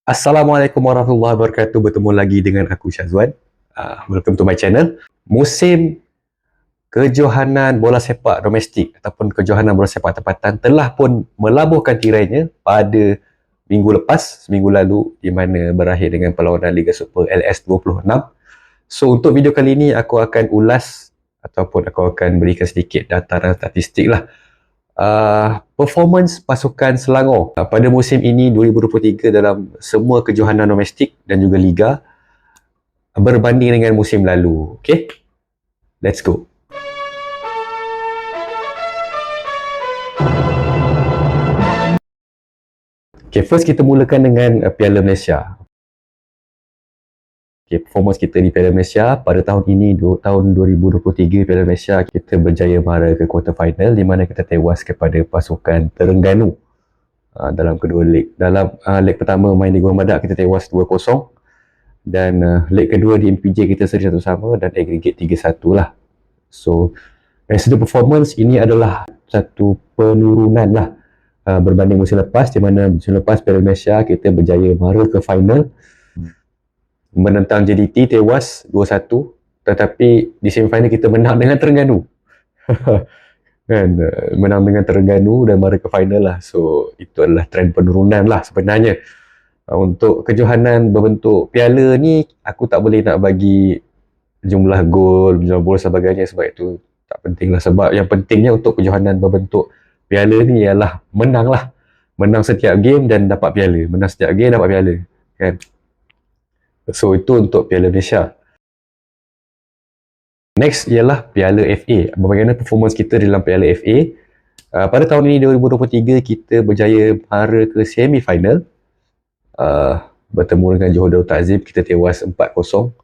Assalamualaikum warahmatullahi wabarakatuh. Bertemu lagi dengan aku Syazwan. Welcome to my channel. Musim kejohanan bola sepak domestik ataupun kejohanan bola sepak tempatan telah pun melabuhkan tirainya pada minggu lepas, seminggu lalu, di mana berakhir dengan perlawanan Liga Super LS26. So untuk video kali ini aku akan ulas ataupun aku akan berikan sedikit dataran statistik lah performance pasukan Selangor pada musim ini 2023 dalam semua kejohanan domestik dan juga liga berbanding dengan musim lalu. Okay, let's go. Okay, first kita mulakan dengan Piala Malaysia. Okay, performance kita di Piala Malaysia pada tahun ini, tahun 2023 Piala Malaysia, kita berjaya mara ke quarter final di mana kita tewas kepada pasukan Terengganu dalam kedua leg. Dalam leg pertama main di Gua Madak kita tewas 2-0 dan leg kedua di MPJ kita seri 1-1 dan aggregate 3-1 lah. So dari segi performance ini adalah satu penurunan lah berbanding musim lepas, di mana musim lepas Piala Malaysia kita berjaya mara ke final menentang JDT tewas 2-1, tetapi di semifinal kita menang dengan Terengganu. Kan, menang dengan Terengganu dan mara ke final lah. So itu adalah trend penurunan lah sebenarnya. Untuk kejohanan berbentuk piala ni aku tak boleh nak bagi jumlah gol, jumlah bola sebagainya, sebab itu tak penting lah. Sebab yang pentingnya untuk kejohanan berbentuk piala ni ialah menang lah. Menang setiap game dan dapat piala. Menang setiap game dapat piala, kan. So itu untuk Piala Malaysia. Next ialah Piala FA. Bagaimana performance kita dalam Piala FA? Pada tahun ini 2023 kita berjaya mara ke semi final. Bertemu dengan Johor Darul Ta'zim, kita tewas 4-0.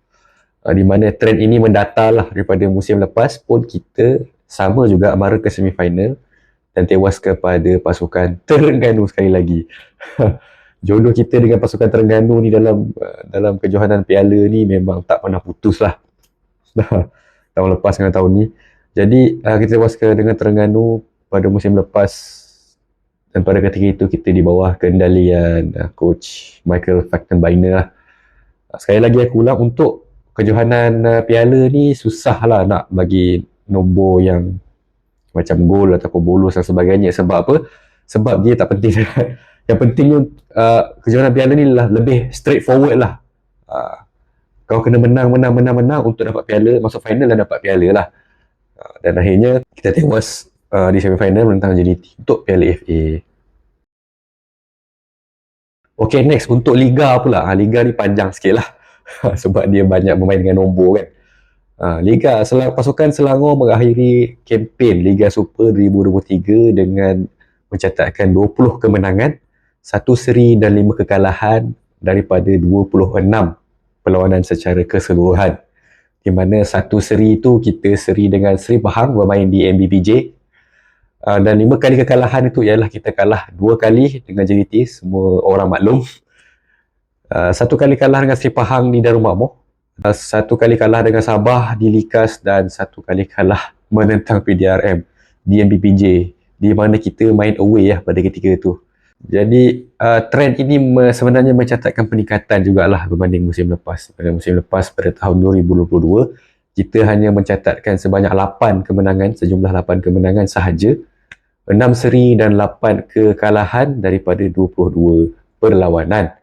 Di mana trend ini mendata lah daripada musim lepas pun kita sama juga mara ke semi final dan tewas kepada pasukan Terengganu sekali lagi. Jodoh kita dengan pasukan Terengganu ni dalam kejohanan piala ni memang tak pernah putus lah. Tahun lepas dengan tahun ni. Jadi kita tewas dengan Terengganu pada musim lepas, dan pada ketika itu kita di bawah kendalian coach Michael Factenbeiner lah. Sekali lagi aku ulang, untuk kejohanan piala ni susah lah nak bagi nombor yang macam gol ataupun bolos dan sebagainya. Sebab apa? Sebab dia tak penting. Yang pentingnya kejohanan piala ni lah lebih straightforward lah. Kau kena menang untuk dapat piala, masuk final dan dapat piala lah. Dan akhirnya kita tewas di semifinal menentang JDT untuk Piala FA. Okay, next untuk Liga pula. Liga ni panjang sikit lah. Sebab dia banyak bermain dengan nombor, kan. Liga pasukan Selangor mengakhiri kempen Liga Super 2023 dengan mencatatkan 20 kemenangan, 1 seri dan 5 kekalahan daripada 26 perlawanan secara keseluruhan. Di mana 1 seri itu kita seri dengan Seri Pahang bermain di MBPJ, dan 5 kali kekalahan itu ialah kita kalah 2 kali dengan JDT, semua orang maklum. 1 kali kalah dengan Seri Pahang di Darul Makmur, 1 kali kalah dengan Sabah di Likas, dan 1 kali kalah menentang PDRM di MBPJ, di mana kita main away lah pada ketika itu. Jadi trend ini sebenarnya mencatatkan peningkatan jugalah berbanding musim lepas. Pada musim lepas pada tahun 2022 kita hanya mencatatkan sebanyak 8 kemenangan, sejumlah 8 kemenangan sahaja, 6 seri dan 8 kekalahan daripada 22 perlawanan.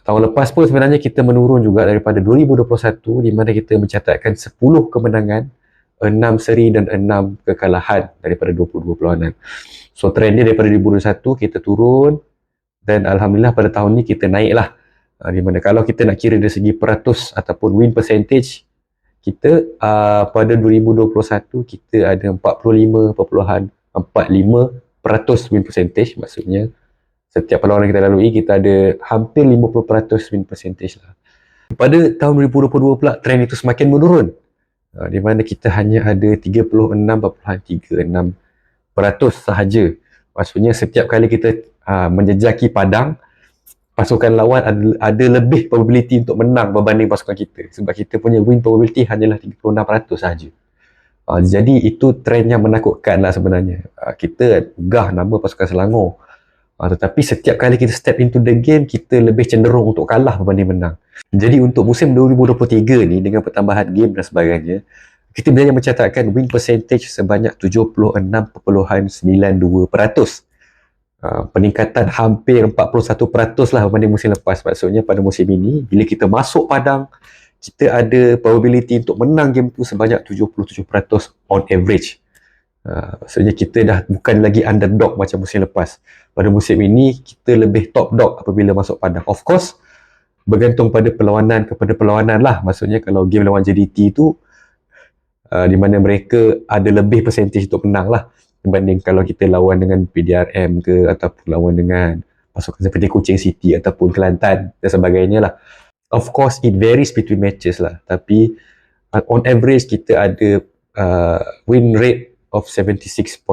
Tahun lepas pun sebenarnya kita menurun juga daripada 2021, di mana kita mencatatkan 10 kemenangan, 6 seri dan 6 kekalahan daripada 22 perlawanan. So trend dia daripada 2021 kita turun, dan Alhamdulillah pada tahun ni kita naik lah. Di mana kalau kita nak kira dari segi peratus ataupun win percentage, kita pada 2021 kita ada 45.45% win percentage. Maksudnya setiap perlawanan kita lalui kita ada hampir 50% win percentage lah. Pada tahun 2022 pula trend itu semakin menurun, di mana kita hanya ada 36.36% sahaja. Maksudnya setiap kali kita menjejaki padang, pasukan lawan ada lebih probability untuk menang berbanding pasukan kita. Sebab kita punya win probability hanyalah 36% sahaja. Jadi itu trend yang menakutkan lah sebenarnya. Kita gah nama pasukan Selangor. Tetapi setiap kali kita step into the game, kita lebih cenderung untuk kalah berbanding menang. Jadi untuk musim 2023 ni, dengan pertambahan game dan sebagainya, kita berjaya mencatatkan win percentage sebanyak 76.92%. Peningkatan hampir 41% lah berbanding musim lepas. Maksudnya pada musim ini, bila kita masuk padang, kita ada probability untuk menang game tu sebanyak 77% on average. Maksudnya kita dah bukan lagi underdog macam musim lepas. Pada musim ini, kita lebih top dog apabila masuk padang. Of course, bergantung pada perlawanan kepada perlawanan lah. Maksudnya kalau game lawan JDT tu, di mana mereka ada lebih percentage untuk menang lah, dibanding kalau kita lawan dengan PDRM ke, ataupun lawan dengan pasukan seperti Kuching City ataupun Kelantan dan sebagainya lah. Of course, it varies between matches lah. Tapi on average, kita ada win rate of 76.92%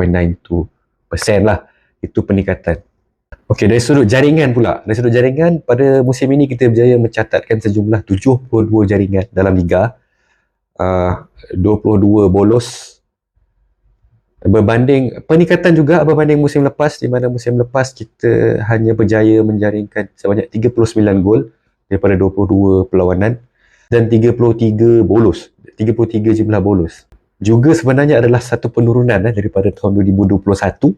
lah. Itu peningkatan. Okey, dari sudut jaringan pula. Dari sudut jaringan, pada musim ini kita berjaya mencatatkan sejumlah 72 jaringan dalam Liga. 22 bolos. Berbanding, peningkatan juga berbanding musim lepas, di mana musim lepas kita hanya berjaya menjaringkan sebanyak 39 gol daripada 22 perlawanan dan 33 bolos. 33 jumlah bolos. Juga sebenarnya adalah satu penurunan daripada tahun 2021,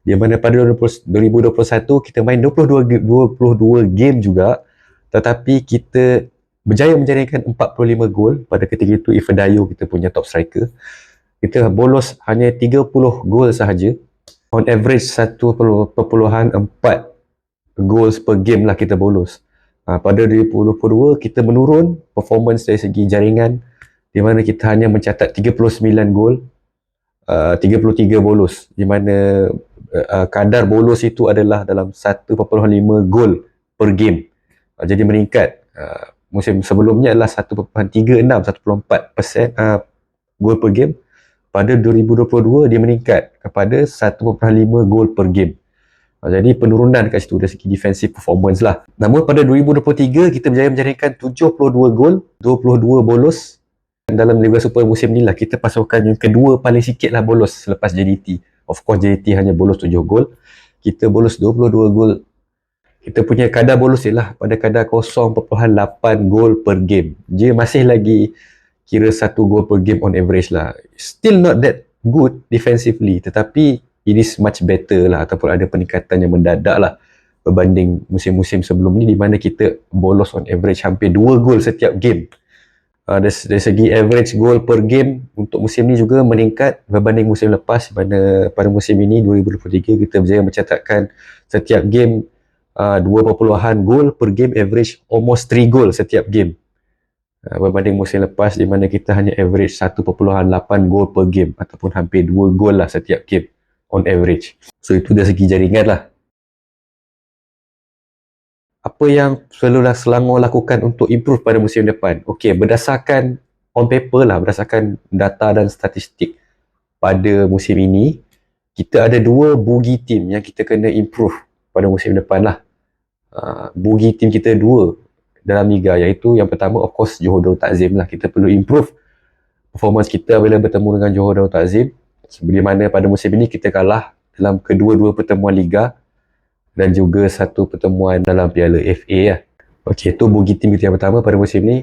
di mana pada 2021 kita main 22 game juga, tetapi kita berjaya menjaringkan 45 gol. Pada ketika itu Ifedayo kita punya top striker. Kita bolos hanya 30 gol sahaja. On average 1.4 goals per game lah kita bolos. Pada 2022 kita menurun performance dari segi jaringan, di mana kita hanya mencatat 39 gol, 33 bolos, di mana kadar bolos itu adalah dalam 1.5 gol per game. Jadi meningkat. Musim sebelumnya adalah 1.36, 1.4% gol per game. Pada 2022 dia meningkat kepada 1.5 gol per game. Jadi penurunan kat situ dari segi defensive performance lah. Namun pada 2023 kita berjaya menjaringkan 72 gol, 22 bolos. Dalam Liga Super musim ni lah kita pasukan yang kedua paling sikit lah bolos selepas JDT. Of course JDT hanya bolos 7 gol. Kita bolos 22 gol. Kita punya kadar bolos ialah pada kadar 0.8 gol per game. Dia masih lagi kira 1 gol per game on average lah. Still not that good defensively, tetapi it is much better lah, ataupun ada peningkatan yang mendadak lah berbanding musim-musim sebelum ni, di mana kita bolos on average hampir 2 gol setiap game. Dari segi average gol per game untuk musim ni juga meningkat berbanding musim lepas, di mana pada musim ini 2023 kita berjaya mencatatkan setiap game 2 gol per game, average almost 3 gol setiap game. Berbanding musim lepas di mana kita hanya average 1.8 gol per game, ataupun hampir 2 gol lah setiap game on average. So itu dari segi jaringan lah. Apa yang perlulah Selangor lakukan untuk improve pada musim depan? Okey, berdasarkan on paper lah, berdasarkan data dan statistik pada musim ini, kita ada 2 bogey team yang kita kena improve pada musim depan lah. Bogey team kita 2 dalam Liga, iaitu yang pertama of course Johor Darul Takzim lah. Kita perlu improve performance kita bila bertemu dengan Johor Darul Takzim, di mana pada musim ini kita kalah dalam kedua-dua pertemuan Liga dan juga satu pertemuan dalam Piala FA lah. Okey, itu bogey team kita yang pertama pada musim ni.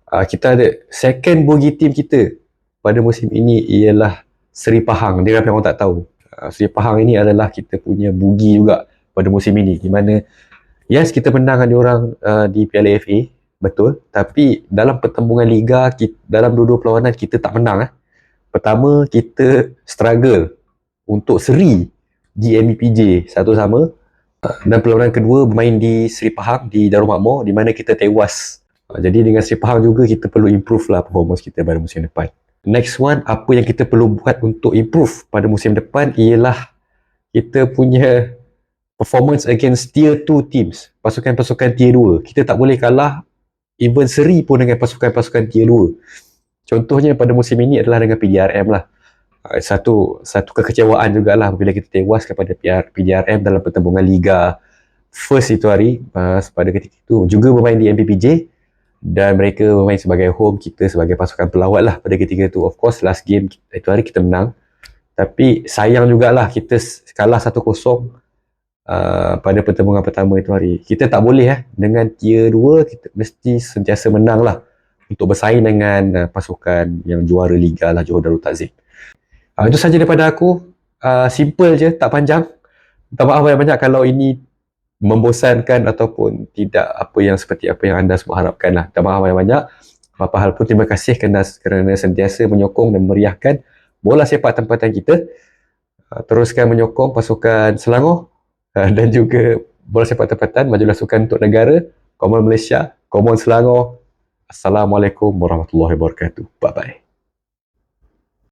Kita ada second bogey team kita pada musim ini ialah Seri Pahang. Dia ramai orang tak tahu. Seri Pahang ini adalah kita punya bogey juga pada musim ini, di mana yes, kita menang dengan diorang di Piala FA, betul. Tapi dalam pertembungan Liga, dalam dua-dua perlawanan kita tak menang. Pertama, kita struggle untuk seri di MBPJ 1-1. Dan perlawanan kedua bermain di Seri Pahang, di Darul Makmur, di mana kita tewas. Jadi dengan Seri Pahang juga kita perlu improve lah performance kita pada musim depan. Next one, apa yang kita perlu buat untuk improve pada musim depan ialah kita punya performance against tier 2 teams, pasukan-pasukan tier 2. Kita tak boleh kalah even seri pun dengan pasukan-pasukan tier 2. Contohnya pada musim ini adalah dengan PDRM lah. Satu kekecewaan jugalah bila kita tewas kepada PDRM dalam pertembungan Liga first itu hari. Pada ketika itu juga bermain di MPPJ dan mereka bermain sebagai home, kita sebagai pasukan pelawat lah pada ketika itu. Of course last game itu hari kita menang, tapi sayang jugalah kita kalah 1-0 pada pertembungan pertama itu hari. Kita tak boleh dengan tier 2 kita mesti sentiasa menang lah untuk bersaing dengan pasukan yang juara Liga lah, Johor Darul Ta'zim. Itu saja daripada aku. Simple je, tak panjang. Minta maaf banyak-banyak kalau ini membosankan ataupun tidak apa yang seperti apa yang anda semua harapkan lah. Minta maaf banyak-banyak. Apa hal pun terima kasih kerana sentiasa menyokong dan meriahkan bola sepak tempatan kita. Teruskan menyokong pasukan Selangor dan juga bola sepak tempatan, majulah sukan untuk negara, Komon Malaysia, Komon Selangor. Assalamualaikum warahmatullahi wabarakatuh. Bye-bye.